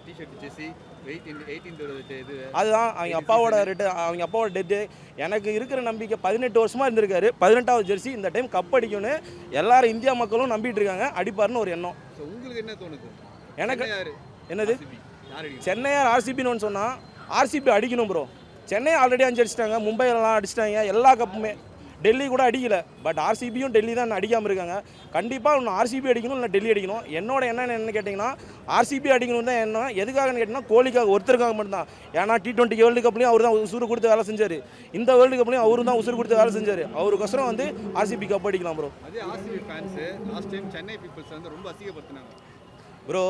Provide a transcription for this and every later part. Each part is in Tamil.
டிஷர்ட் ஜெர்சி 18 இது அதுதான் அவங்க அப்பாவோட டெத்து. எனக்கு இருக்கிற நம்பிக்கை 18 வருஷமாக இருந்திருக்காரு. 18வது ஜெர்சி இந்த டைம் கப் அடிக்கும்னு எல்லாரும் இந்தியா மக்களும் நம்பிட்டு இருக்காங்க. அடிப்பாருன்னு ஒரு எண்ணம். உங்களுக்கு என்ன தோணுது? எனக்கு யாரு? என்னது யார் சென்னையார் ஆர்சிபின்னு சொன்னால் ஆர்சிபி அடிக்கணும் ப்ரோ. சென்னை ஆல்ரெடி 5 அடிச்சிட்டாங்க, மும்பைலாம் அடிச்சிட்டாங்க, எல்லா கப்புமே. டெல்லி கூட அடிக்கல, பட் ஆர்சிபியும் டெல்லி தான் அடிக்காமல் இருக்காங்க. கண்டிப்பாக ஒன்று ஆர்சிபி அடிக்கணும், இல்லை டெல்லி அடிக்கணும். என்னோட எண்ணம் என்னன்னு கேட்டிங்கன்னா ஆர்சிபி அடிக்கணும் தான் எண்ணம். எதுக்காகன்னு கேட்டிங்கன்னா கோலிக்காக ஒருத்தருக்காக மட்டும்தான். ஏன்னா T20 வேர்ல்டு கப்லையும் அவர் தான் உசுறு கொடுத்து வேலை செஞ்சார். இந்த வேர்ல்டு கப்லையும் அவரு தான் உசுறு கொடுத்து வேலை செஞ்சார். அவருக்கோசரம் வந்து ஆர்சிபி கப் அடிக்கலாம் ப்ரோ. அதே RCB fans last time Chennai peoples வந்து ரொம்ப அசிங்கப்படுத்தினாங்க ப்ரோ.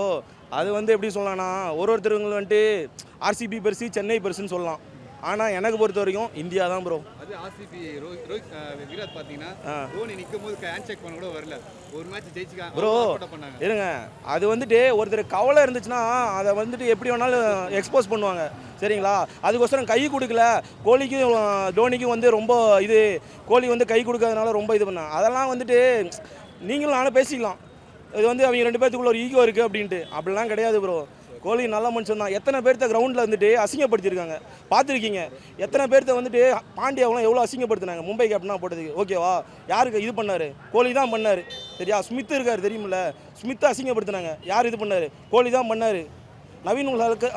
அது வந்து எப்படி சொல்லலாம்னா ஒருத்தருங்க வந்துட்டு ஆர்சிபி பெருசு சென்னை பெருசுன்னு சொல்லலாம். ஆனால் எனக்கு பொறுத்த வரைக்கும் இந்தியா தான் ப்ரோ. அது ஆர்சிபி ரோஹித் விராட் பார்த்தீங்கன்னா தோனி நிற்கும் போது ஹேண்ட் செக் பண்ண கூட வரல. ஒரு மேட்ச் ஜெயிச்சுக்காங்க ப்ரோ. இருங்க, அது வந்துட்டு ஒருத்தர் கவலை இருந்துச்சுன்னா அதை வந்துட்டு எப்படி வேணாலும் எக்ஸ்போஸ் பண்ணுவாங்க, சரிங்களா? அதுக்கோசரம் கை கொடுக்கல கோலிக்கும் தோனிக்கும் வந்து ரொம்ப இது, கோலி வந்து கை கொடுக்காதனால ரொம்ப இது பண்ணாங்க. அதெல்லாம் வந்துட்டு நீங்களும் நானும் பேசிக்கலாம். இது வந்து அவங்க 2 பேர்த்துக்குள்ள ஒரு ஈகோ இருக்குது அப்படின்ட்டு. அப்படிலாம் கிடையாது ப்ரோ. கோலி நல்ல மனுஷன் தான். எத்தனை பேர்த்த கிரவுண்டில் வந்துட்டு அசிங்கப்படுத்தியிருக்காங்க பார்த்துருக்கீங்க. எத்தனை பேர்த்த வந்துட்டு பாண்டியாவெலாம் எவ்வளோ அசிங்கப்படுத்தினாங்க மும்பை கேப்டனாக போட்டதுக்கு. ஓகேவா? யாருக்கு இது பண்ணார்? கோலி தான் பண்ணார். சரியா? ஸ்மித் இருக்கார் தெரியுமில்ல, ஸ்மித்தை அசிங்கப்படுத்தினாங்க. யார் இது பண்ணார்? கோலி தான் பண்ணார். நவீன்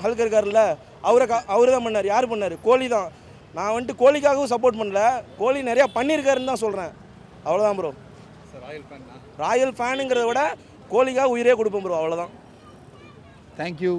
ஹல்கர் இருக்கார்ல, அவர் தான் பண்ணார். யார் பண்ணார்? கோலி தான். நான் வந்துட்டு கோலிக்காகவும் சப்போர்ட் பண்ணல, கோலி நிறையா பண்ணியிருக்காருன்னு தான் சொல்கிறேன். அவ்வளோதான் ப்ரோ. ராயல் ஃபேனுங்கிறத விட கோலிக்காக உயிரே கொடுப்போம் ப்ரோ. அவ்வளோதான். தேங்க்யூ.